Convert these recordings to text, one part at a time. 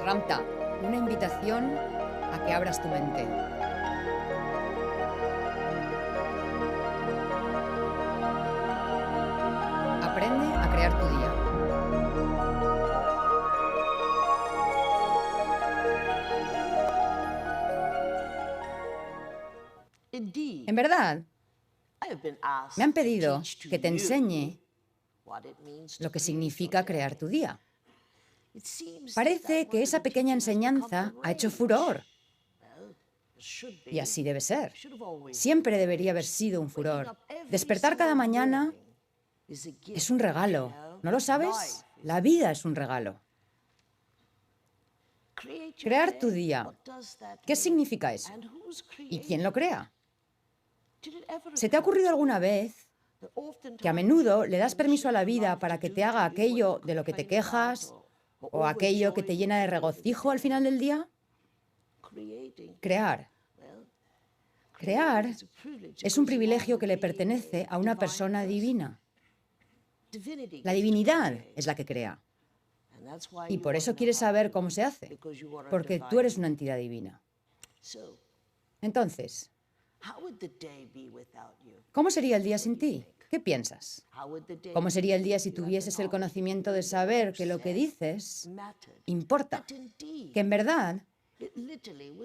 Ramtha, una invitación a que abras tu mente. Aprende a crear tu día. En verdad, me han pedido que te enseñe lo que significa crear tu día. Parece que esa pequeña enseñanza ha hecho furor. Y así debe ser. Siempre debería haber sido un furor. Despertar cada mañana es un regalo. ¿No lo sabes? La vida es un regalo. Crear tu día. ¿Qué significa eso? ¿Y quién lo crea? ¿Se te ha ocurrido alguna vez que a menudo le das permiso a la vida para que te haga aquello de lo que te quejas o aquello que te llena de regocijo al final del día? Crear. Crear es un privilegio que le pertenece a una persona divina. La divinidad es la que crea. Y por eso quieres saber cómo se hace, porque tú eres una entidad divina. Entonces, ¿cómo sería el día sin ti? ¿Qué piensas? ¿Cómo sería el día si tuvieses el conocimiento de saber que lo que dices importa? Que en verdad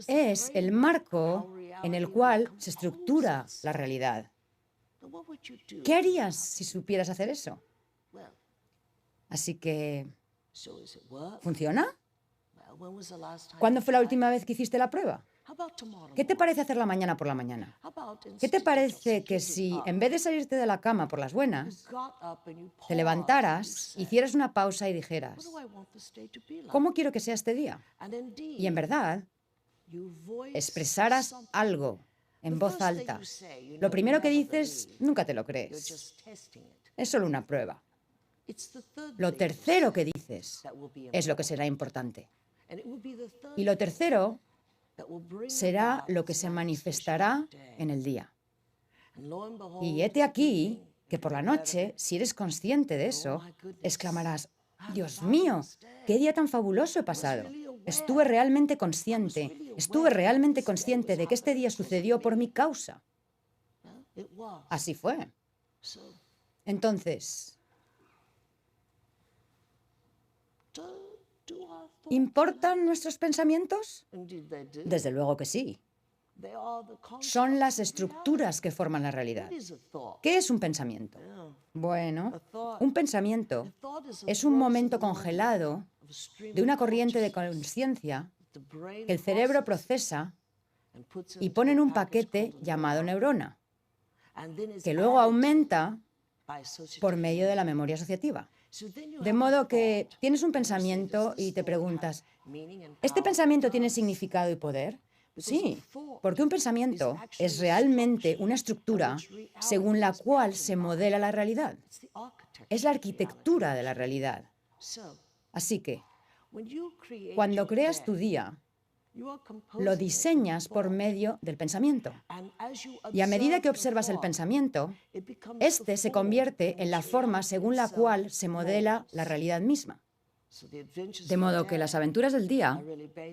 es el marco en el cual se estructura la realidad. ¿Qué harías si supieras hacer eso? Así que, ¿funciona? ¿Cuándo fue la última vez que hiciste la prueba? ¿Qué te parece hacerla mañana por la mañana? ¿Qué te parece que si, en vez de salirte de la cama por las buenas, te levantaras, hicieras una pausa y dijeras, ¿cómo quiero que sea este día? Y en verdad, expresaras algo en voz alta. Lo primero que dices, nunca te lo crees. Es solo una prueba. Lo tercero que dices es lo que será importante. Y lo tercero será lo que se manifestará en el día. Y hete aquí que por la noche, si eres consciente de eso, exclamarás, Dios mío, qué día tan fabuloso he pasado. Estuve realmente consciente de que este día sucedió por mi causa. Así fue. Entonces, ¿importan nuestros pensamientos? Desde luego que sí. Son las estructuras que forman la realidad. ¿Qué es un pensamiento? Bueno, un pensamiento es un momento congelado de una corriente de conciencia que el cerebro procesa y pone en un paquete llamado neurona, que luego aumenta por medio de la memoria asociativa. De modo que tienes un pensamiento y te preguntas, ¿este pensamiento tiene significado y poder? Sí, porque un pensamiento es realmente una estructura según la cual se modela la realidad. Es la arquitectura de la realidad. Así que, cuando creas tu día, lo diseñas por medio del pensamiento. Y a medida que observas el pensamiento, este se convierte en la forma según la cual se modela la realidad misma. De modo que las aventuras del día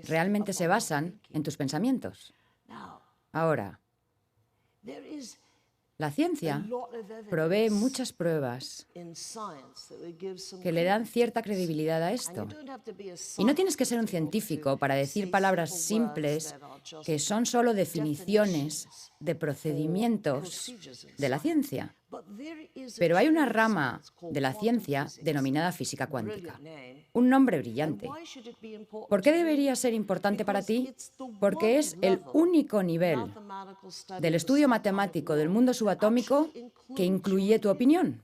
realmente se basan en tus pensamientos. Ahora, la ciencia provee muchas pruebas que le dan cierta credibilidad a esto. Y no tienes que ser un científico para decir palabras simples que son solo definiciones de procedimientos de la ciencia. Pero hay una rama de la ciencia denominada física cuántica. Un nombre brillante. ¿Por qué debería ser importante para ti? Porque es el único nivel del estudio matemático del mundo subatómico que incluye tu opinión.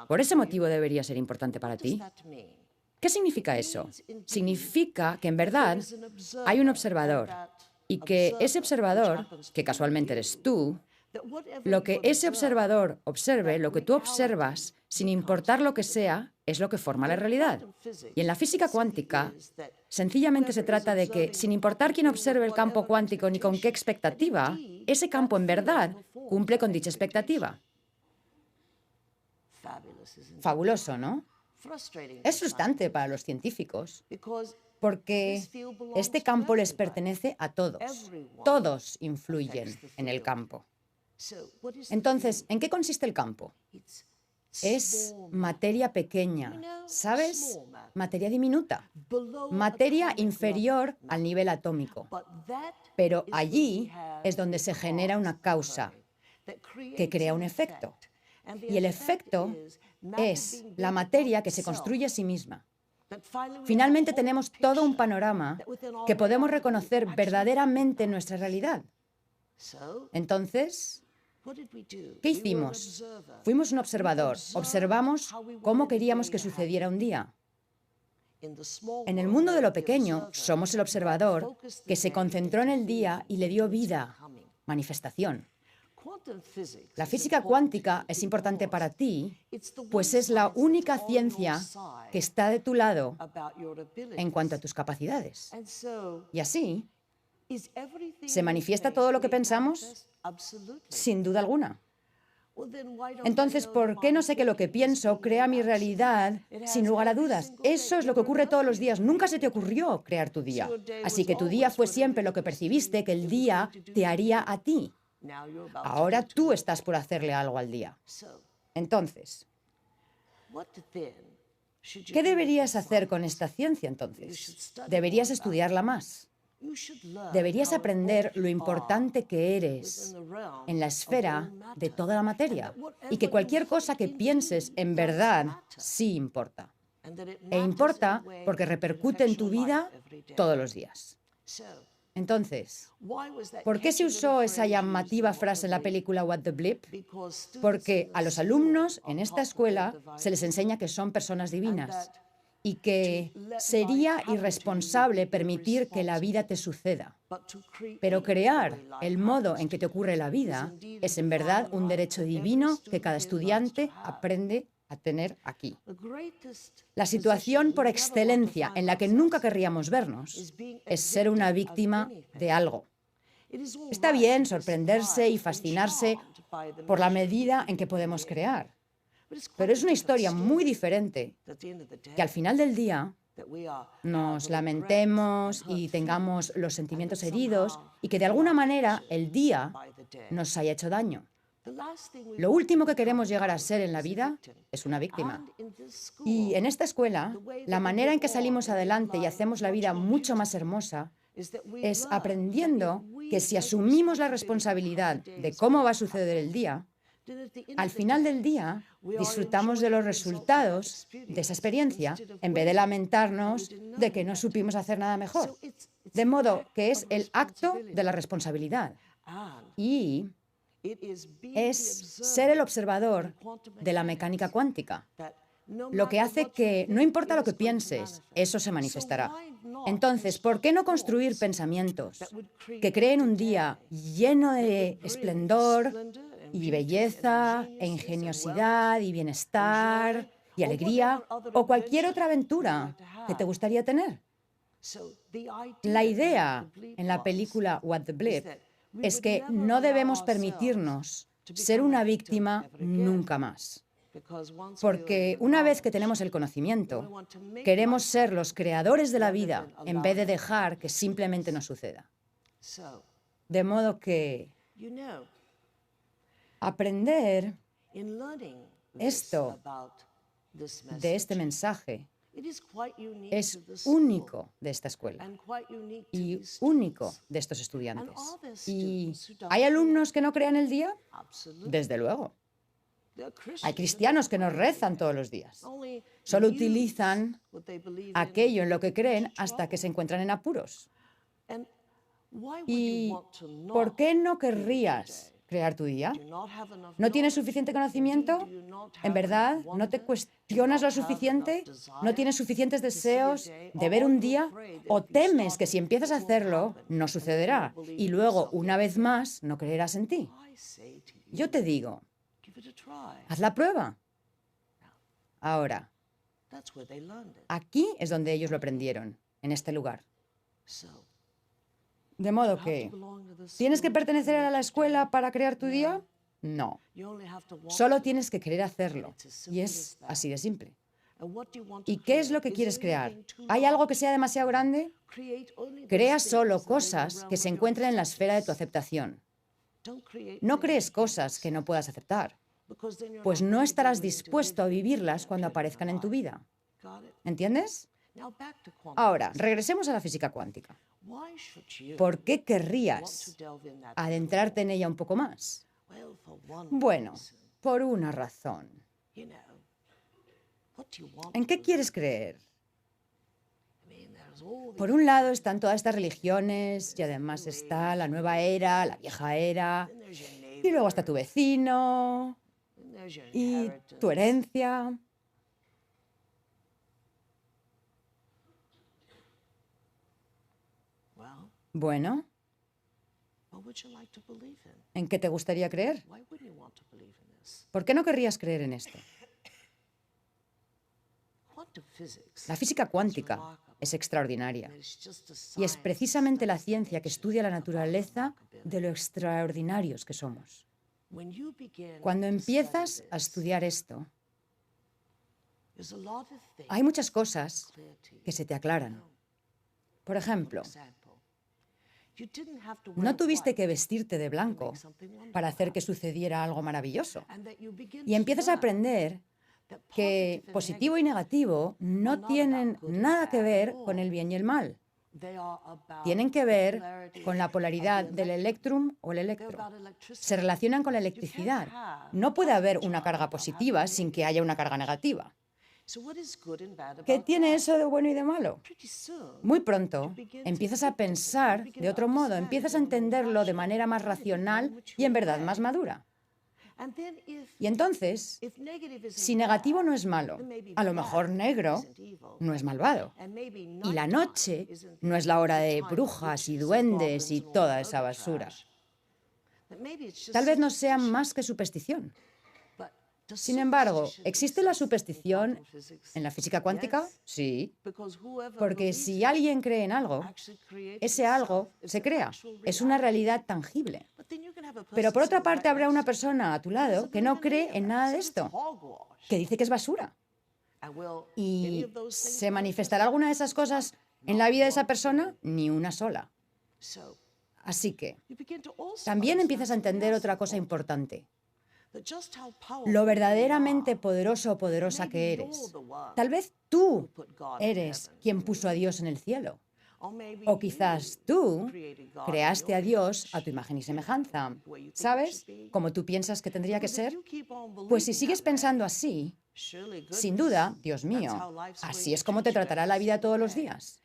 Por ese motivo debería ser importante para ti. ¿Qué significa eso? Significa que en verdad hay un observador y que ese observador, que casualmente eres tú, lo que ese observador observe, lo que tú observas, sin importar lo que sea, es lo que forma la realidad. Y en la física cuántica, sencillamente se trata de que, sin importar quién observe el campo cuántico ni con qué expectativa, ese campo en verdad cumple con dicha expectativa. Fabuloso, ¿no? Es frustrante para los científicos, porque este campo les pertenece a todos. Todos influyen en el campo. Entonces, ¿en qué consiste el campo? Es materia pequeña, ¿sabes? Materia diminuta, materia inferior al nivel atómico. Pero allí es donde se genera una causa que crea un efecto. Y el efecto es la materia que se construye a sí misma. Finalmente tenemos todo un panorama que podemos reconocer verdaderamente en nuestra realidad. Entonces, ¿qué hicimos? Fuimos un observador. Observamos cómo queríamos que sucediera un día. En el mundo de lo pequeño, somos el observador que se concentró en el día y le dio vida, manifestación. La física cuántica es importante para ti, pues es la única ciencia que está de tu lado en cuanto a tus capacidades. Y así, ¿se manifiesta todo lo que pensamos? Sin duda alguna. Entonces, ¿por qué no sé que lo que pienso crea mi realidad sin lugar a dudas? Eso es lo que ocurre todos los días. Nunca se te ocurrió crear tu día. Así que tu día fue siempre lo que percibiste que el día te haría a ti. Ahora tú estás por hacerle algo al día. Entonces, ¿qué deberías hacer con esta ciencia entonces? Deberías estudiarla más. Deberías aprender lo importante que eres en la esfera de toda la materia y que cualquier cosa que pienses en verdad sí importa. E importa porque repercute en tu vida todos los días. Entonces, ¿por qué se usó esa llamativa frase en la película What the Bleep? Porque a los alumnos en esta escuela se les enseña que son personas divinas y que sería irresponsable permitir que la vida te suceda. Pero crear el modo en que te ocurre la vida es en verdad un derecho divino que cada estudiante aprende a tener aquí. La situación por excelencia en la que nunca querríamos vernos es ser una víctima de algo. Está bien sorprenderse y fascinarse por la medida en que podemos crear, pero es una historia muy diferente que al final del día nos lamentemos y tengamos los sentimientos heridos y que de alguna manera el día nos haya hecho daño. Lo último que queremos llegar a ser en la vida es una víctima. Y en esta escuela, la manera en que salimos adelante y hacemos la vida mucho más hermosa es aprendiendo que si asumimos la responsabilidad de cómo va a suceder el día, al final del día disfrutamos de los resultados de esa experiencia en vez de lamentarnos de que no supimos hacer nada mejor. De modo que es el acto de la responsabilidad. Y es ser el observador de la mecánica cuántica, lo que hace que no importa lo que pienses, eso se manifestará. Entonces, ¿por qué no construir pensamientos que creen un día lleno de esplendor y belleza, e ingeniosidad y bienestar y alegría o cualquier otra aventura que te gustaría tener? La idea en la película What the Bleep es que no debemos permitirnos ser una víctima nunca más. Porque una vez que tenemos el conocimiento, queremos ser los creadores de la vida en vez de dejar que simplemente nos suceda. De modo que aprender esto de este mensaje es único de esta escuela y único de estos estudiantes. ¿Y hay alumnos que no crean el día? Desde luego. Hay cristianos que no rezan todos los días. Solo utilizan aquello en lo que creen hasta que se encuentran en apuros. ¿Y por qué no querrías crear tu día? ¿No tienes suficiente conocimiento? ¿En verdad no te cuestionas lo suficiente? ¿No tienes suficientes deseos de ver un día? ¿O temes que si empiezas a hacerlo, no sucederá? Y luego, una vez más, no creerás en ti. Yo te digo, haz la prueba. Ahora, aquí es donde ellos lo aprendieron, en este lugar. De modo que, ¿tienes que pertenecer a la escuela para crear tu día? No. Solo tienes que querer hacerlo. Y es así de simple. ¿Y qué es lo que quieres crear? ¿Hay algo que sea demasiado grande? Crea solo cosas que se encuentren en la esfera de tu aceptación. No crees cosas que no puedas aceptar, pues no estarás dispuesto a vivirlas cuando aparezcan en tu vida. ¿Entiendes? Ahora, regresemos a la física cuántica. ¿Por qué querrías adentrarte en ella un poco más? Bueno, por una razón. ¿En qué quieres creer? Por un lado están todas estas religiones y además está la nueva era, la vieja era, y luego está tu vecino y tu herencia. Bueno, ¿en qué te gustaría creer? ¿Por qué no querrías creer en esto? La física cuántica es extraordinaria y es precisamente la ciencia que estudia la naturaleza de lo extraordinarios que somos. Cuando empiezas a estudiar esto, hay muchas cosas que se te aclaran. Por ejemplo, no tuviste que vestirte de blanco para hacer que sucediera algo maravilloso. Y empiezas a aprender que positivo y negativo no tienen nada que ver con el bien y el mal. Tienen que ver con la polaridad del electrum o el electro. Se relacionan con la electricidad. No puede haber una carga positiva sin que haya una carga negativa. ¿Qué tiene eso de bueno y de malo? Muy pronto empiezas a pensar de otro modo, empiezas a entenderlo de manera más racional y en verdad más madura. Y entonces, si negativo no es malo, a lo mejor negro no es malvado. Y la noche no es la hora de brujas y duendes y toda esa basura. Tal vez no sea más que superstición. Sin embargo, ¿existe la superstición en la física cuántica? Sí. Porque si alguien cree en algo, ese algo se crea. Es una realidad tangible. Pero por otra parte habrá una persona a tu lado que no cree en nada de esto, que dice que es basura. ¿Y se manifestará alguna de esas cosas en la vida de esa persona? Ni una sola. Así que también empiezas a entender otra cosa importante. Lo verdaderamente poderoso o poderosa que eres. Tal vez tú eres quien puso a Dios en el cielo. O quizás tú creaste a Dios a tu imagen y semejanza. ¿Sabes? Como tú piensas que tendría que ser. Pues si sigues pensando así, sin duda, Dios mío, así es como te tratará la vida todos los días.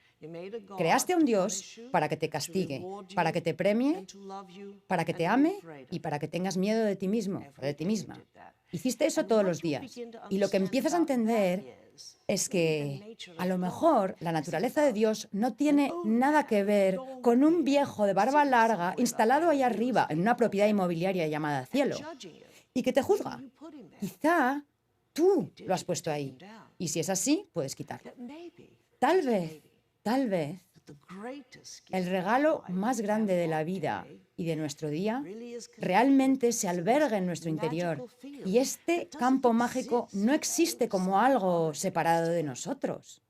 Creaste a un Dios para que te castigue, para que te premie, para que te ame y para que tengas miedo de ti mismo o de ti misma. Hiciste eso todos los días. Y lo que empiezas a entender es que a lo mejor la naturaleza de Dios no tiene nada que ver con un viejo de barba larga instalado ahí arriba en una propiedad inmobiliaria llamada cielo y que te juzga. Quizá tú lo has puesto ahí. Y si es así, puedes quitarlo. Tal vez, el regalo más grande de la vida y de nuestro día realmente se alberga en nuestro interior. Y este campo mágico no existe como algo separado de nosotros.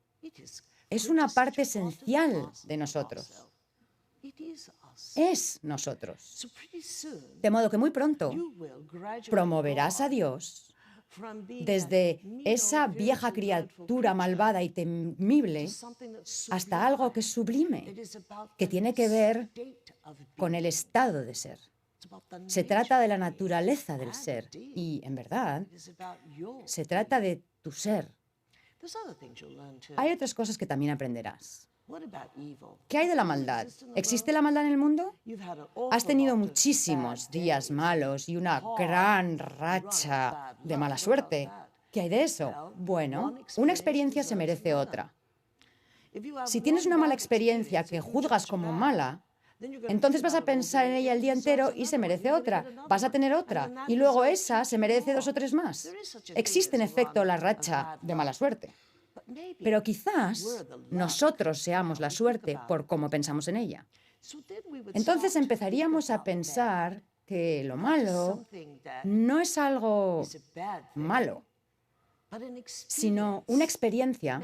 Es una parte esencial de nosotros. Es nosotros. De modo que muy pronto promoverás a Dios desde esa vieja criatura malvada y temible hasta algo que es sublime, que tiene que ver con el estado de ser. Se trata de la naturaleza del ser y, en verdad, se trata de tu ser. Hay otras cosas que también aprenderás. ¿Qué hay de la maldad? ¿Existe la maldad en el mundo? Has tenido muchísimos días malos y una gran racha de mala suerte. ¿Qué hay de eso? Bueno, una experiencia se merece otra. Si tienes una mala experiencia que juzgas como mala, entonces vas a pensar en ella el día entero y se merece otra. Vas a tener otra y luego esa se merece 2 o 3 más. Existe en efecto la racha de mala suerte. Pero quizás nosotros seamos la suerte por cómo pensamos en ella. Entonces empezaríamos a pensar que lo malo no es algo malo. sino una experiencia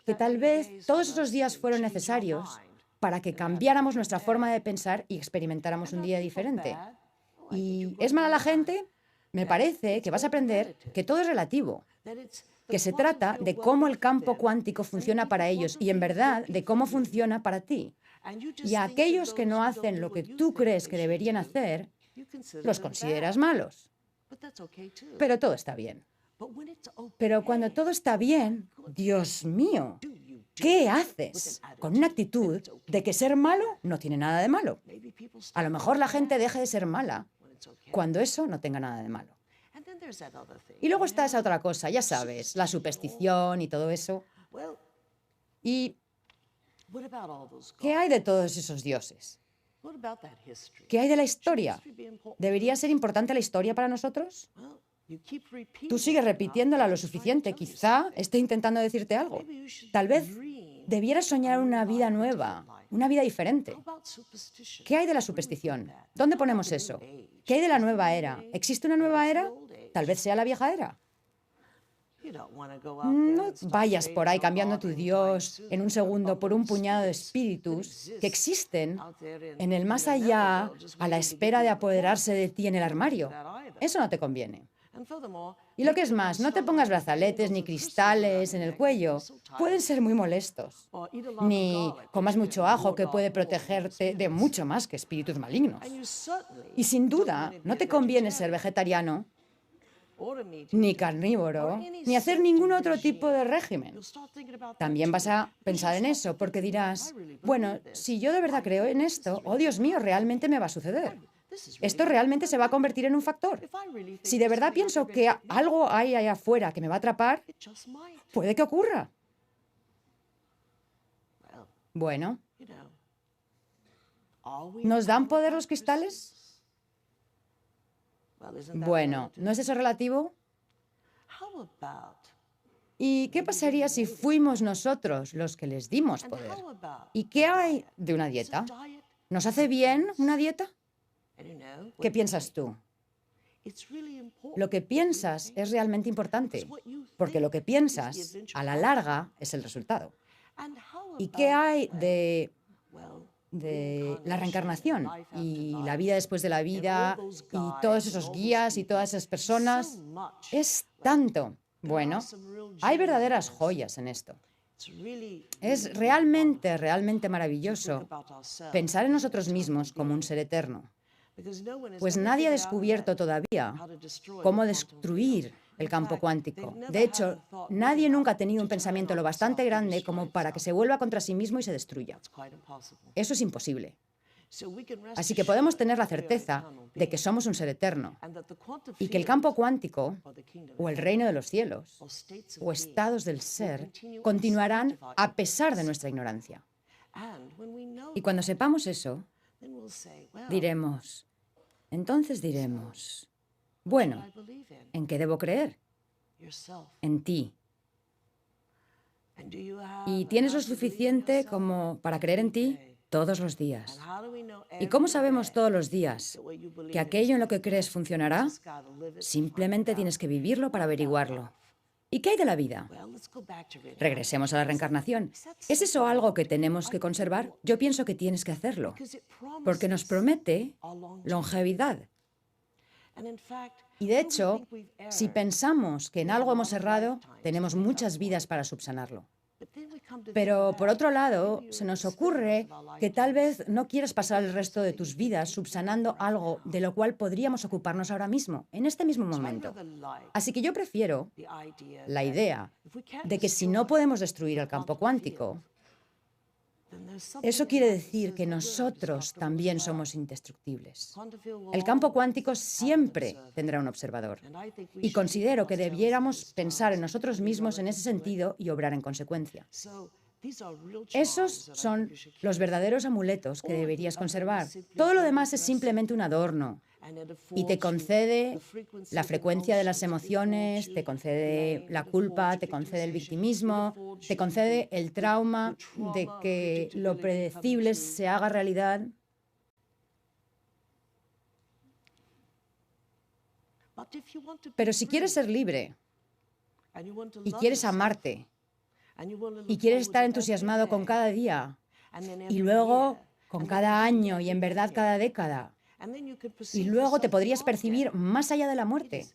que tal vez todos esos días fueron necesarios para que cambiáramos nuestra forma de pensar y experimentáramos un día diferente. ¿Y es mala la gente? Me parece que vas a aprender que todo es relativo, que se trata de cómo el campo cuántico funciona para ellos y, en verdad, de cómo funciona para ti. Y a aquellos que no hacen lo que tú crees que deberían hacer, los consideras malos. Pero todo está bien. Pero cuando todo está bien, Dios mío, ¿qué haces con una actitud de que ser malo no tiene nada de malo? A lo mejor la gente deje de ser mala cuando eso no tenga nada de malo. Y luego está esa otra cosa, ya sabes, la superstición y todo eso. ¿Y qué hay de todos esos dioses? ¿Qué hay de la historia? ¿Debería ser importante la historia para nosotros? Tú sigues repitiéndola lo suficiente. Quizá esté intentando decirte algo. Tal vez debieras soñar una vida nueva, una vida diferente. ¿Qué hay de la superstición? ¿Dónde ponemos eso? ¿Qué hay de la nueva era? ¿Existe una nueva era? Tal vez sea la vieja era. No vayas por ahí cambiando tu Dios en un segundo por un puñado de espíritus que existen en el más allá a la espera de apoderarse de ti en el armario. Eso no te conviene. Y lo que es más, no te pongas brazaletes ni cristales en el cuello. Pueden ser muy molestos. Ni comas mucho ajo, que puede protegerte de mucho más que espíritus malignos. Y sin duda, no te conviene ser vegetariano, ni carnívoro, ni hacer ningún otro tipo de régimen. También vas a pensar en eso, porque dirás, bueno, si yo de verdad creo en esto, oh Dios mío, realmente me va a suceder. Esto realmente se va a convertir en un factor. Si de verdad pienso que algo hay allá afuera que me va a atrapar, puede que ocurra. Bueno, ¿nos dan poder los cristales? Bueno, ¿no es eso relativo? ¿Y qué pasaría si fuimos nosotros los que les dimos poder? ¿Y qué hay de una dieta? ¿Nos hace bien una dieta? ¿Qué piensas tú? Lo que piensas es realmente importante, porque lo que piensas, a la larga, es el resultado. ¿Y qué hay de la reencarnación y la vida después de la vida y todos esos guías y todas esas personas? Es tanto. Bueno, hay verdaderas joyas en esto. Es realmente, realmente maravilloso pensar en nosotros mismos como un ser eterno. Pues nadie ha descubierto todavía cómo destruir el campo cuántico. De hecho, nadie nunca ha tenido un pensamiento lo bastante grande como para que se vuelva contra sí mismo y se destruya. Eso es imposible. Así que podemos tener la certeza de que somos un ser eterno y que el campo cuántico, o el reino de los cielos, o estados del ser, continuarán a pesar de nuestra ignorancia. Y cuando sepamos eso, entonces diremos, bueno, ¿en qué debo creer? En ti. ¿Y tienes lo suficiente como para creer en ti? Todos los días. ¿Y cómo sabemos todos los días que aquello en lo que crees funcionará? Simplemente tienes que vivirlo para averiguarlo. ¿Y qué hay de la vida? Regresemos a la reencarnación. ¿Es eso algo que tenemos que conservar? Yo pienso que tienes que hacerlo, porque nos promete longevidad. Y de hecho, si pensamos que en algo hemos errado, tenemos muchas vidas para subsanarlo. Pero, por otro lado, se nos ocurre que tal vez no quieras pasar el resto de tus vidas subsanando algo de lo cual podríamos ocuparnos ahora mismo, en este mismo momento. Así que yo prefiero la idea de que si no podemos destruir el campo cuántico, eso quiere decir que nosotros también somos indestructibles. El campo cuántico siempre tendrá un observador. Y considero que debiéramos pensar en nosotros mismos en ese sentido y obrar en consecuencia. Esos son los verdaderos amuletos que deberías conservar. Todo lo demás es simplemente un adorno. Y te concede la frecuencia de las emociones, te concede la culpa, te concede el victimismo, te concede el trauma de que lo predecible se haga realidad. Pero si quieres ser libre, y quieres amarte y quieres estar entusiasmado con cada día y luego con cada año y en verdad cada década. Y luego te podrías percibir más allá de la muerte.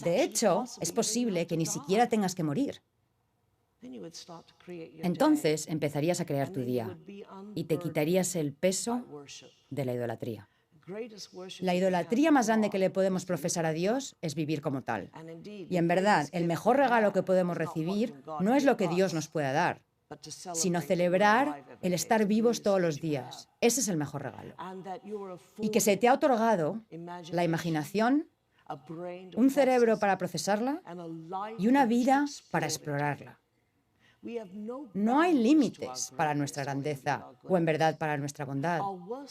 De hecho, es posible que ni siquiera tengas que morir. Entonces empezarías a crear tu día y te quitarías el peso de la idolatría. La idolatría más grande que le podemos profesar a Dios es vivir como tal. Y en verdad, el mejor regalo que podemos recibir no es lo que Dios nos pueda dar, sino celebrar el estar vivos todos los días. Ese es el mejor regalo. Y que se te ha otorgado la imaginación, un cerebro para procesarla y una vida para explorarla. No hay límites para nuestra grandeza o en verdad para nuestra bondad.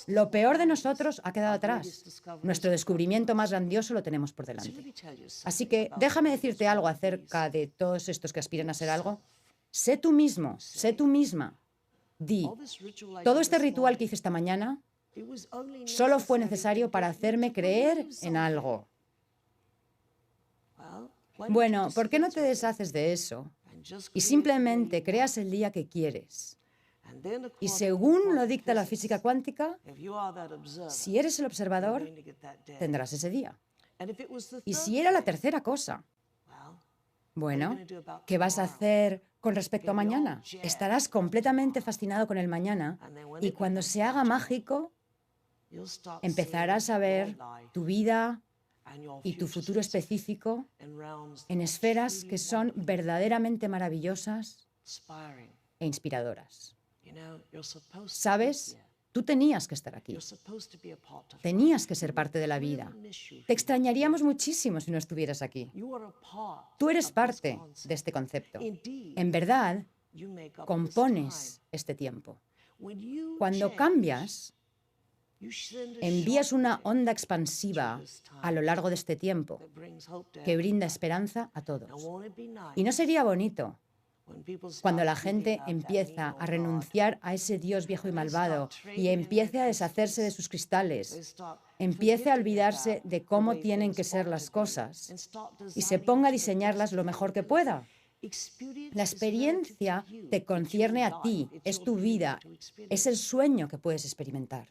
Lo peor de nosotros ha quedado atrás. Nuestro descubrimiento más grandioso lo tenemos por delante. Así que déjame decirte algo acerca de todos estos que aspiran a ser algo. Sé tú mismo, sé tú misma. Di, todo este ritual que hice esta mañana solo fue necesario para hacerme creer en algo. Bueno, ¿por qué no te deshaces de eso y simplemente creas el día que quieres? Y según lo dicta la física cuántica, si eres el observador, tendrás ese día. Y si era la tercera cosa, bueno, ¿qué vas a hacer con respecto a mañana? Estarás completamente fascinado con el mañana y cuando se haga mágico, empezarás a ver tu vida y tu futuro específico en esferas que son verdaderamente maravillosas e inspiradoras. ¿Sabes? Tú tenías que estar aquí. Tenías que ser parte de la vida. Te extrañaríamos muchísimo si no estuvieras aquí. Tú eres parte de este concepto. En verdad, compones este tiempo. Cuando cambias, envías una onda expansiva a lo largo de este tiempo que brinda esperanza a todos. Y no sería bonito cuando la gente empieza a renunciar a ese Dios viejo y malvado y empiece a deshacerse de sus cristales, empiece a olvidarse de cómo tienen que ser las cosas y se ponga a diseñarlas lo mejor que pueda. La experiencia te concierne a ti, es tu vida, es el sueño que puedes experimentar.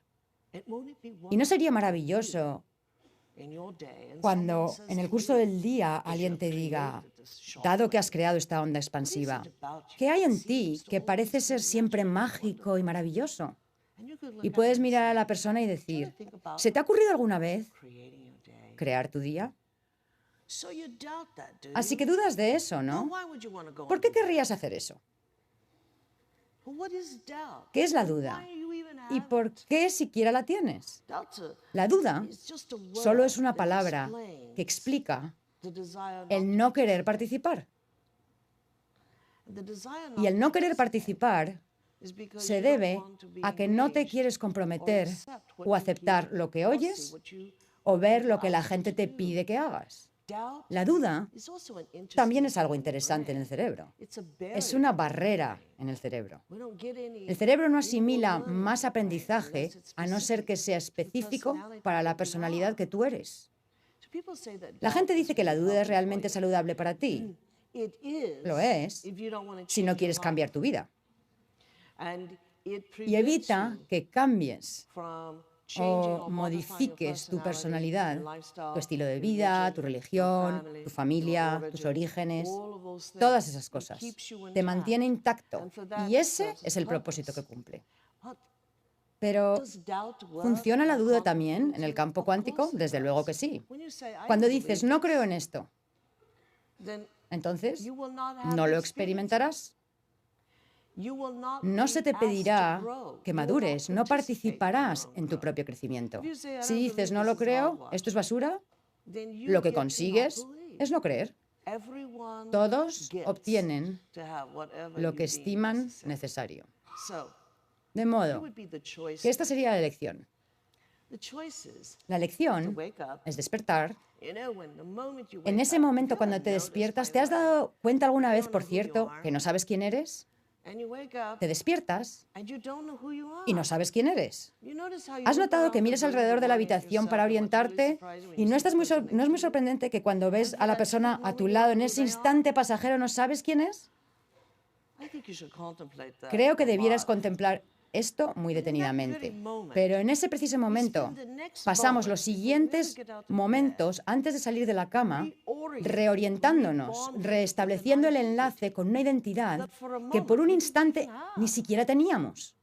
¿Y no sería maravilloso cuando en el curso del día alguien te diga, dado que has creado esta onda expansiva, ¿qué hay en ti que parece ser siempre mágico y maravilloso? Y puedes mirar a la persona y decir, ¿se te ha ocurrido alguna vez crear tu día? Así que dudas de eso, ¿no? ¿Por qué querrías hacer eso? ¿Qué es la duda? ¿Y por qué siquiera la tienes? La duda solo es una palabra que explica el no querer participar. Y el no querer participar se debe a que no te quieres comprometer o aceptar lo que oyes o ver lo que la gente te pide que hagas. La duda también es algo interesante en el cerebro. Es una barrera en el cerebro. El cerebro no asimila más aprendizaje a no ser que sea específico para la personalidad que tú eres. La gente dice que la duda es realmente saludable para ti. Lo es, si no quieres cambiar tu vida. Y evita que cambies o modifiques tu personalidad, tu estilo de vida, tu religión, tu familia, tus orígenes, todas esas cosas. Te mantiene intacto y ese es el propósito que cumple. Pero, ¿funciona la duda también en el campo cuántico? Desde luego que sí. Cuando dices, no creo en esto, entonces no lo experimentarás. No se te pedirá que madures, no participarás en tu propio crecimiento. Si dices, no lo creo, esto es basura, lo que consigues es no creer. Todos obtienen lo que estiman necesario. De modo que esta sería la elección. La elección es despertar. En ese momento cuando te despiertas, ¿te has dado cuenta alguna vez, por cierto, que no sabes quién eres? Te despiertas y no sabes quién eres. ¿Has notado que miras alrededor de la habitación para orientarte? Y no es muy sorprendente que cuando ves a la persona a tu lado en ese instante pasajero no sabes quién es. Creo que debieras contemplar esto muy detenidamente. Pero en ese preciso momento pasamos los siguientes momentos antes de salir de la cama reorientándonos, reestableciendo el enlace con una identidad que por un instante ni siquiera teníamos.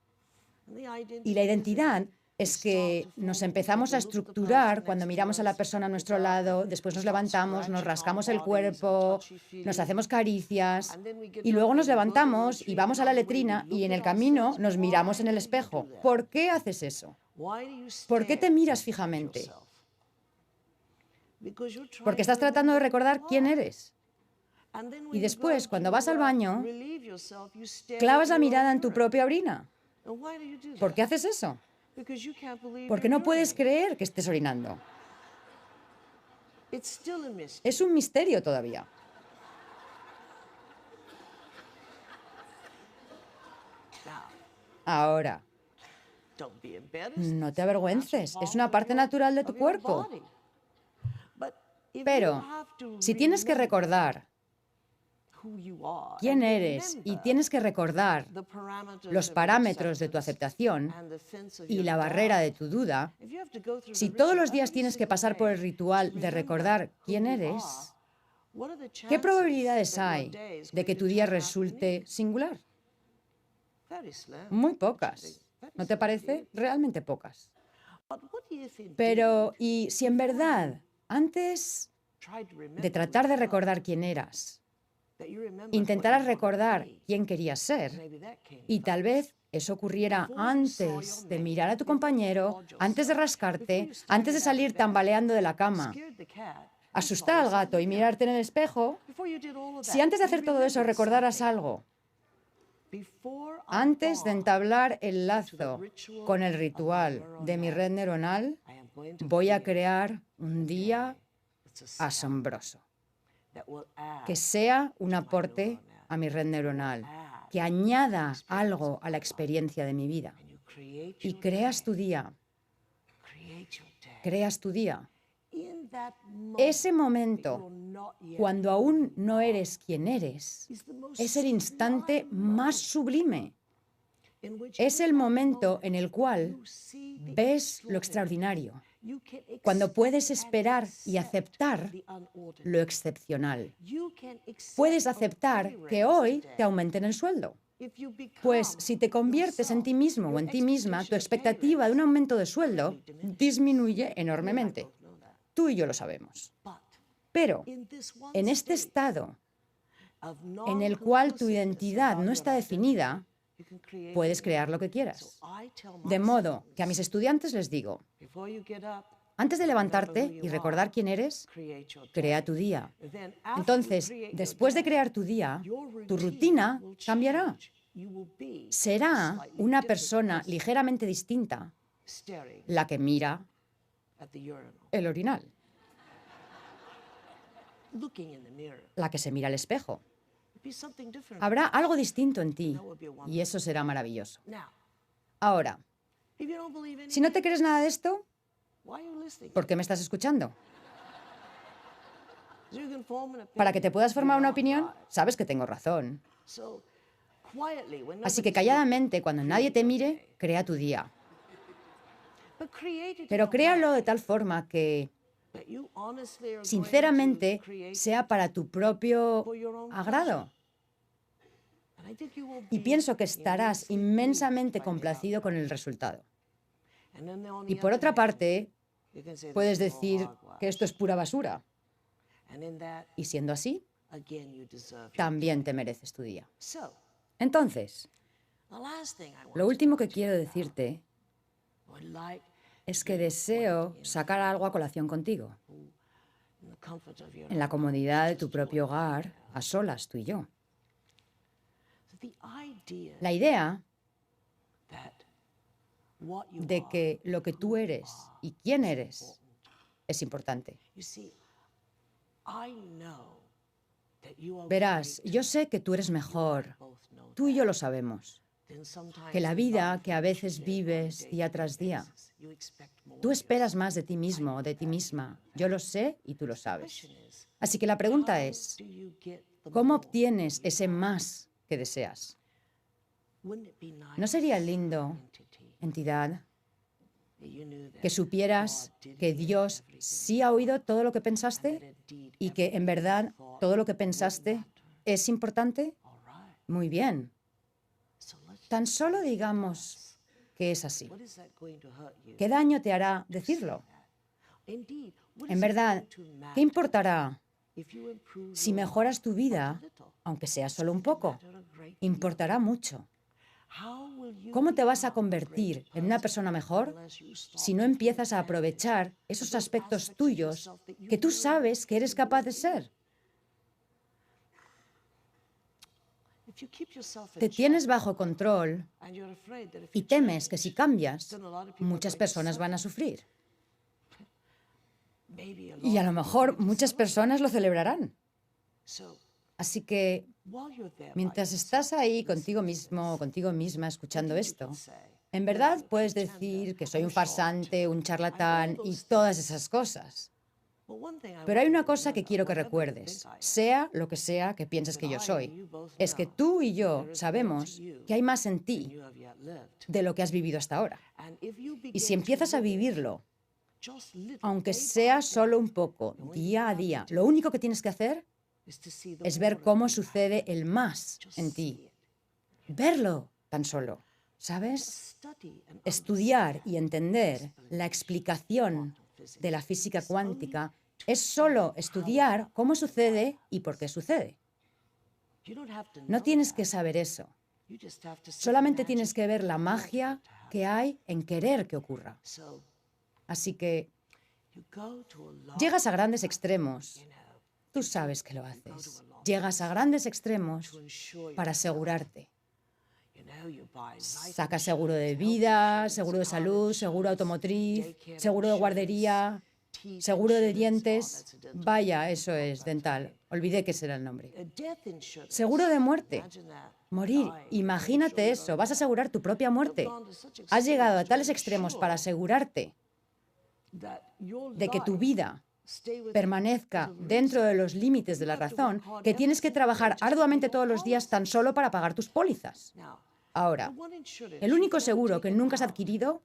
Y la identidad es que nos empezamos a estructurar cuando miramos a la persona a nuestro lado, después nos levantamos, nos rascamos el cuerpo, nos hacemos caricias y luego nos levantamos y vamos a la letrina y en el camino nos miramos en el espejo. ¿Por qué haces eso? ¿Por qué te miras fijamente? Porque estás tratando de recordar quién eres. Y después, cuando vas al baño, clavas la mirada en tu propia orina. ¿Por qué haces eso? Porque no puedes creer que estés orinando. Es un misterio todavía. Ahora, no te avergüences, es una parte natural de tu cuerpo. Pero si tienes que recordar quién eres y tienes que recordar los parámetros de tu aceptación y la barrera de tu duda, si todos los días tienes que pasar por el ritual de recordar quién eres, ¿qué probabilidades hay de que tu día resulte singular? Muy pocas. ¿No te parece? Realmente pocas. Pero, ¿y si en verdad, antes de tratar de recordar quién eras, intentaras recordar quién querías ser, y tal vez eso ocurriera antes de mirar a tu compañero, antes de rascarte, antes de salir tambaleando de la cama, asustar al gato y mirarte en el espejo? Si antes de hacer todo eso recordaras algo, antes de entablar el lazo con el ritual de mi red neuronal, voy a crear un día asombroso, que sea un aporte a mi red neuronal, que añada algo a la experiencia de mi vida. Y creas tu día. Creas tu día. Ese momento, cuando aún no eres quien eres, es el instante más sublime. Es el momento en el cual ves lo extraordinario, cuando puedes esperar y aceptar lo excepcional. Puedes aceptar que hoy te aumenten el sueldo. Pues si te conviertes en ti mismo o en ti misma, tu expectativa de un aumento de sueldo disminuye enormemente. Tú y yo lo sabemos. Pero en este estado en el cual tu identidad no está definida, puedes crear lo que quieras. De modo que a mis estudiantes les digo, antes de levantarte y recordar quién eres, crea tu día. Entonces, después de crear tu día, tu rutina cambiará. Será una persona ligeramente distinta la que mira el orinal, la que se mira al espejo. Habrá algo distinto en ti y eso será maravilloso. Ahora, si no te crees nada de esto, ¿por qué me estás escuchando? Para que te puedas formar una opinión, sabes que tengo razón. Así que calladamente, cuando nadie te mire, crea tu día. Pero créalo de tal forma que, sinceramente, sea para tu propio agrado. Y pienso que estarás inmensamente complacido con el resultado. Y por otra parte, puedes decir que esto es pura basura. Y siendo así, también te mereces tu día. Entonces, lo último que quiero decirte es que deseo sacar algo a colación contigo, en la comodidad de tu propio hogar, a solas, tú y yo. La idea de que lo que tú eres y quién eres es importante. Verás, yo sé que tú eres mejor. Tú y yo lo sabemos. Que la vida que a veces vives día tras día, tú esperas más de ti mismo o de ti misma. Yo lo sé y tú lo sabes. Así que la pregunta es, ¿cómo obtienes ese más que deseas? ¿No sería lindo, entidad, que supieras que Dios sí ha oído todo lo que pensaste y que en verdad todo lo que pensaste es importante? Muy bien. Tan solo digamos que es así. ¿Qué daño te hará decirlo? En verdad, ¿qué importará si mejoras tu vida, aunque sea solo un poco? Importará mucho. ¿Cómo te vas a convertir en una persona mejor si no empiezas a aprovechar esos aspectos tuyos que tú sabes que eres capaz de ser? Te tienes bajo control y temes que si cambias, muchas personas van a sufrir. Y a lo mejor muchas personas lo celebrarán. Así que mientras estás ahí contigo mismo o contigo misma escuchando esto, en verdad puedes decir que soy un farsante, un charlatán y todas esas cosas. Pero hay una cosa que quiero que recuerdes, sea lo que sea que pienses que yo soy, es que tú y yo sabemos que hay más en ti de lo que has vivido hasta ahora. Y si empiezas a vivirlo, aunque sea solo un poco, día a día, lo único que tienes que hacer es ver cómo sucede el más en ti. Verlo tan solo, ¿sabes? Estudiar y entender la explicación de la física cuántica es solo estudiar cómo sucede y por qué sucede. No tienes que saber eso. Solamente tienes que ver la magia que hay en querer que ocurra. Así que llegas a grandes extremos. Tú sabes que lo haces. Llegas a grandes extremos para asegurarte. Sacas seguro de vida, seguro de salud, seguro automotriz, seguro de guardería, seguro de dientes. Vaya, eso es, dental. Olvidé que ese era el nombre. Seguro de muerte. Morir. Imagínate eso. Vas a asegurar tu propia muerte. Has llegado a tales extremos para asegurarte de que tu vida permanezca dentro de los límites de la razón, que tienes que trabajar arduamente todos los días tan solo para pagar tus pólizas. Ahora, el único seguro que nunca has adquirido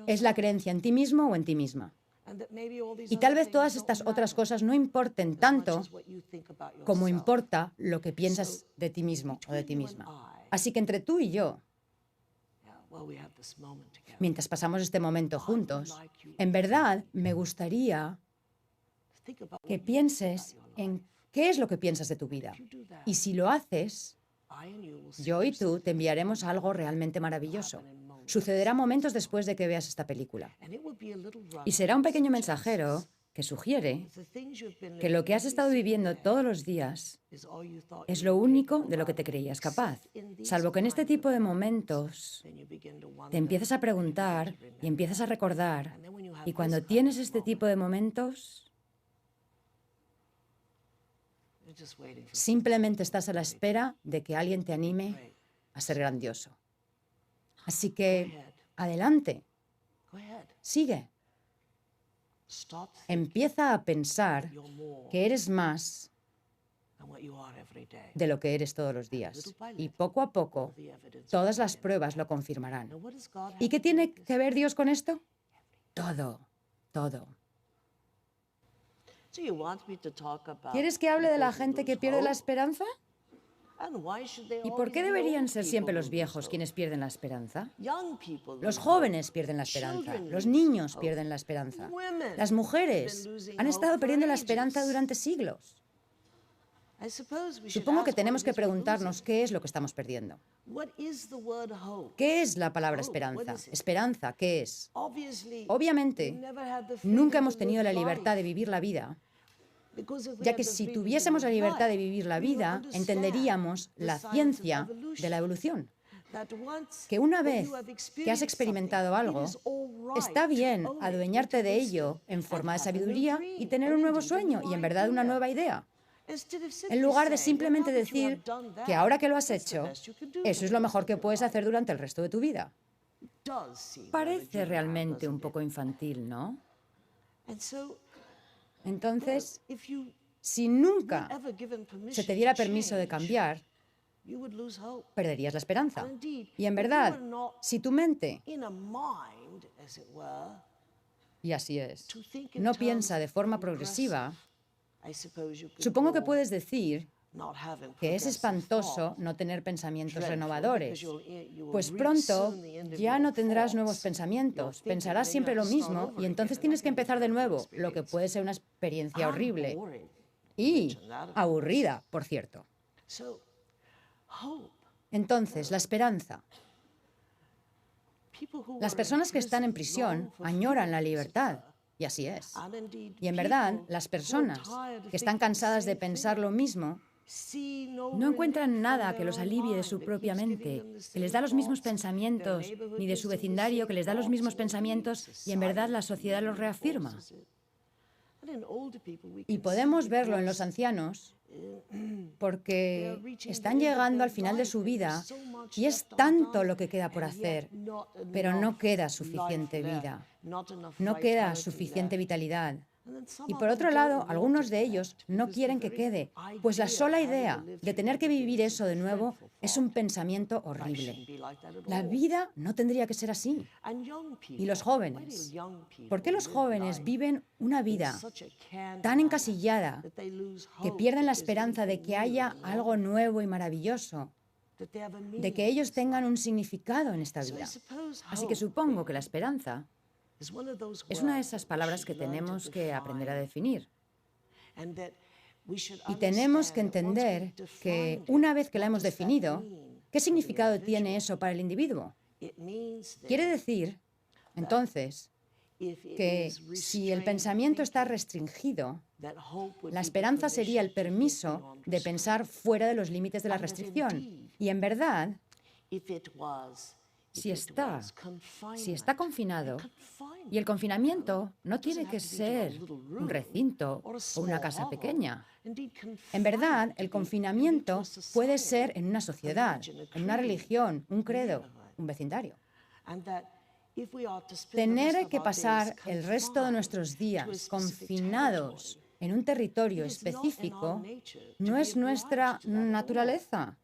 es la creencia en ti mismo o en ti misma. Y tal vez todas estas otras cosas no importen tanto como importa lo que piensas de ti mismo o de ti misma. Así que entre tú y yo, mientras pasamos este momento juntos, en verdad me gustaría que pienses en qué es lo que piensas de tu vida. Y si lo haces, yo y tú te enviaremos algo realmente maravilloso. Sucederá momentos después de que veas esta película. Y será un pequeño mensajero que sugiere que lo que has estado viviendo todos los días es lo único de lo que te creías capaz. Salvo que en este tipo de momentos te empiezas a preguntar y empiezas a recordar. Y cuando tienes este tipo de momentos, simplemente estás a la espera de que alguien te anime a ser grandioso. Así que, adelante, sigue. Empieza a pensar que eres más de lo que eres todos los días. Y poco a poco, todas las pruebas lo confirmarán. ¿Y qué tiene que ver Dios con esto? Todo, todo. ¿Quieres que hable de la gente que pierde la esperanza? ¿Y por qué deberían ser siempre los viejos quienes pierden la esperanza? Los jóvenes pierden la esperanza, los niños pierden la esperanza, las mujeres han estado perdiendo la esperanza durante siglos. Supongo que tenemos que preguntarnos qué es lo que estamos perdiendo. ¿Qué es la palabra esperanza? Esperanza, ¿qué es? Obviamente, nunca hemos tenido la libertad de vivir la vida, ya que si tuviésemos la libertad de vivir la vida, entenderíamos la ciencia de la evolución. Que una vez que has experimentado algo, está bien adueñarte de ello en forma de sabiduría y tener un nuevo sueño y en verdad una nueva idea. En lugar de simplemente decir que ahora que lo has hecho, eso es lo mejor que puedes hacer durante el resto de tu vida. Parece realmente un poco infantil, ¿no? Entonces, si nunca se te diera permiso de cambiar, perderías la esperanza. Y en verdad, si tu mente, y así es, no piensa de forma progresiva, supongo que puedes decir que es espantoso no tener pensamientos renovadores, pues pronto ya no tendrás nuevos pensamientos, pensarás siempre lo mismo y entonces tienes que empezar de nuevo, lo que puede ser una experiencia horrible y aburrida, por cierto. Entonces, la esperanza. Las personas que están en prisión añoran la libertad, y así es. Y en verdad, las personas que están cansadas de pensar lo mismo no encuentran nada que los alivie de su propia mente, que les da los mismos pensamientos, ni de su vecindario que les da los mismos pensamientos, y en verdad la sociedad los reafirma. Y podemos verlo en los ancianos porque están llegando al final de su vida y es tanto lo que queda por hacer, pero no queda suficiente vida, no queda suficiente vitalidad. Y por otro lado, algunos de ellos no quieren que quede, pues la sola idea de tener que vivir eso de nuevo es un pensamiento horrible. La vida no tendría que ser así. Y los jóvenes, ¿por qué los jóvenes viven una vida tan encasillada que pierden la esperanza de que haya algo nuevo y maravilloso, de que ellos tengan un significado en esta vida? Así que supongo que la esperanza es una de esas palabras que tenemos que aprender a definir. Y tenemos que entender que una vez que la hemos definido, ¿qué significado tiene eso para el individuo? Quiere decir, entonces, que si el pensamiento está restringido, la esperanza sería el permiso de pensar fuera de los límites de la restricción. Y en verdad, si está confinado, y el confinamiento no tiene que ser un recinto o una casa pequeña. En verdad, el confinamiento puede ser en una sociedad, en una religión, un credo, un vecindario. Tener que pasar el resto de nuestros días confinados en un territorio específico no es nuestra naturaleza.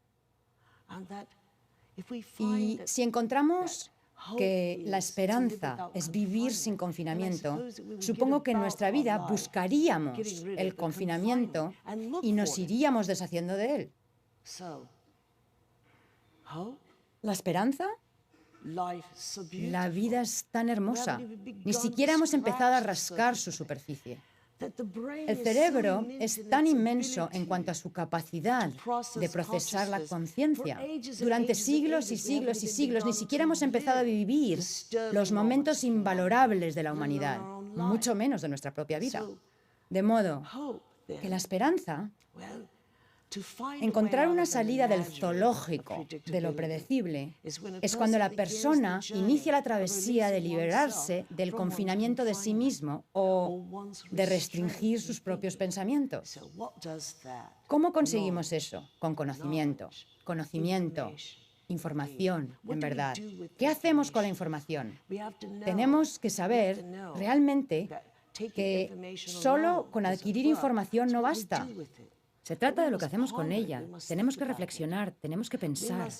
Y si encontramos que la esperanza es vivir sin confinamiento, supongo que en nuestra vida buscaríamos el confinamiento y nos iríamos deshaciendo de él. ¿La esperanza? La vida es tan hermosa. Ni siquiera hemos empezado a rascar su superficie. El cerebro es tan inmenso en cuanto a su capacidad de procesar la conciencia. Durante siglos y siglos y siglos ni siquiera hemos empezado a vivir los momentos invalorables de la humanidad, mucho menos de nuestra propia vida. De modo que la esperanza, encontrar una salida del zoológico, de lo predecible, es cuando la persona inicia la travesía de liberarse del confinamiento de sí mismo o de restringir sus propios pensamientos. ¿Cómo conseguimos eso? Con conocimiento. Conocimiento, información, en verdad. ¿Qué hacemos con la información? Tenemos que saber realmente que solo con adquirir información no basta. Se trata de lo que hacemos con ella. Tenemos que reflexionar, tenemos que pensar.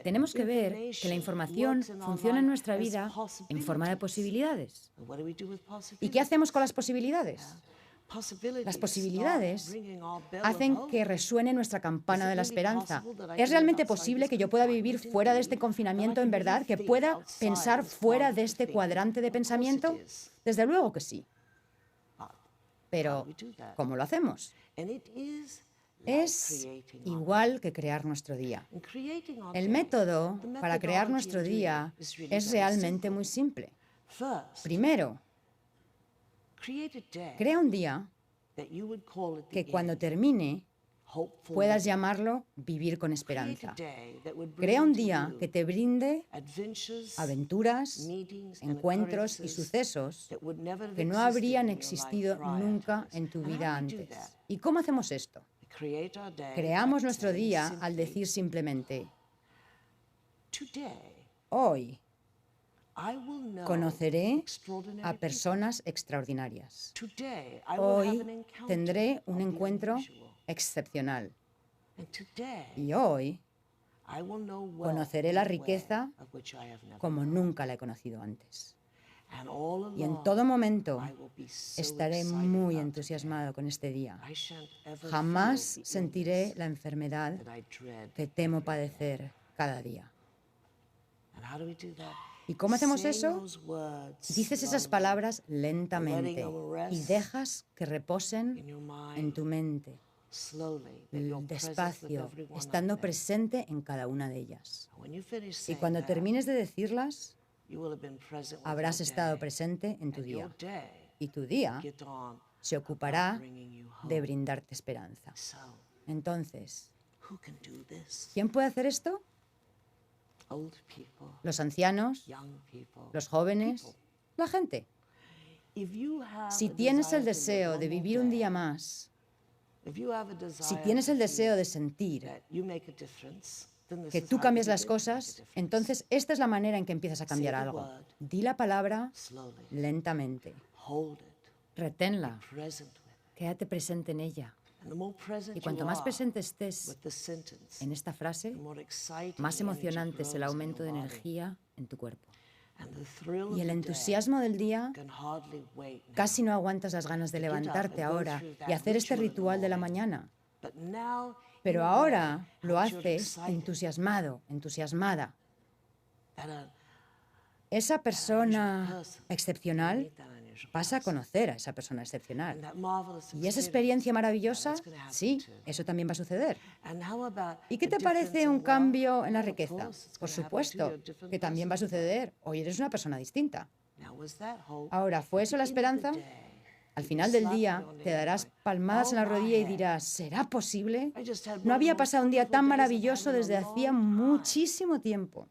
Tenemos que ver que la información funciona en nuestra vida en forma de posibilidades. ¿Y qué hacemos con las posibilidades? Las posibilidades hacen que resuene nuestra campana de la esperanza. ¿Es realmente posible que yo pueda vivir fuera de este confinamiento en verdad? ¿Que pueda pensar fuera de este cuadrante de pensamiento? Desde luego que sí. Pero, ¿cómo lo hacemos? Es igual que crear nuestro día. El método para crear nuestro día es realmente muy simple. Primero, crea un día que cuando termine puedas llamarlo vivir con esperanza. Crea un día que te brinde aventuras, encuentros y sucesos que no habrían existido nunca en tu vida antes. ¿Y cómo hacemos esto? Creamos nuestro día al decir simplemente, hoy conoceré a personas extraordinarias. Hoy tendré un encuentro excepcional. Y hoy conoceré la riqueza como nunca la he conocido antes. Y en todo momento estaré muy entusiasmado con este día. Jamás sentiré la enfermedad que temo padecer cada día. ¿Y cómo hacemos eso? Dices esas palabras lentamente y dejas que reposen en tu mente, despacio, estando presente en cada una de ellas. Y cuando termines de decirlas, habrás estado presente en tu día. Y tu día se ocupará de brindarte esperanza. Entonces, ¿quién puede hacer esto? Los ancianos, los jóvenes, la gente. Si tienes el deseo de vivir un día más, si tienes el deseo de sentir que tú cambias las cosas, entonces esta es la manera en que empiezas a cambiar algo. Di la palabra lentamente. Reténla. Quédate presente en ella. Y cuanto más presente estés en esta frase, más emocionante es el aumento de energía en tu cuerpo. Y el entusiasmo del día, casi no aguantas las ganas de levantarte ahora y hacer este ritual de la mañana. Pero ahora lo haces entusiasmado, entusiasmada. Esa persona excepcional, vas a conocer a esa persona excepcional. ¿Y esa experiencia maravillosa? Sí, eso también va a suceder. ¿Y qué te parece un cambio en la riqueza? Por supuesto, que también va a suceder. Hoy eres una persona distinta. Ahora, ¿fue eso la esperanza? Al final del día, te darás palmadas en la rodilla y dirás, ¿será posible? No había pasado un día tan maravilloso desde hacía muchísimo tiempo.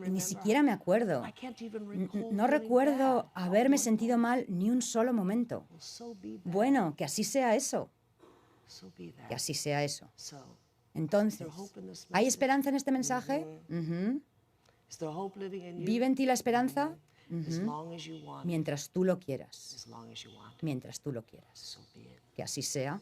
Ni siquiera me acuerdo. No recuerdo haberme sentido mal ni un solo momento. Bueno, que así sea eso. Que así sea eso. Entonces, ¿hay esperanza en este mensaje? ¿Vive en ti la esperanza? Mientras tú lo quieras. Mientras tú lo quieras. Que así sea.